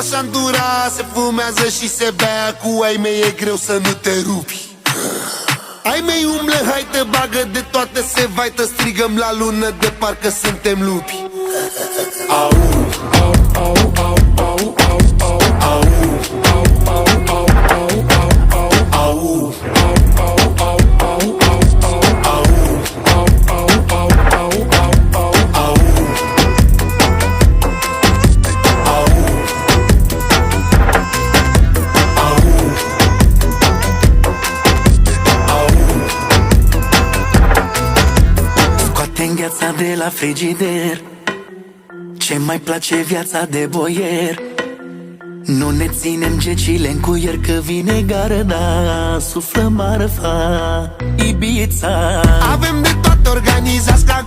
așa îndura, se fumează și se bea. Cu ai mei e greu să nu te rupi. Ai mei umblă, hai te bagă de toate, se vaită. Strigăm la lună de parcă suntem lupi. Au, au, au, au, au, au, au, au, au, au, au, au, au, au, Scoate-n gheața de la frigider, ce mai place viața de boier. Nu ne ținem gecile în cuier, că vine garda, suflă marfa, Ibița. Avem de toate, organizați ca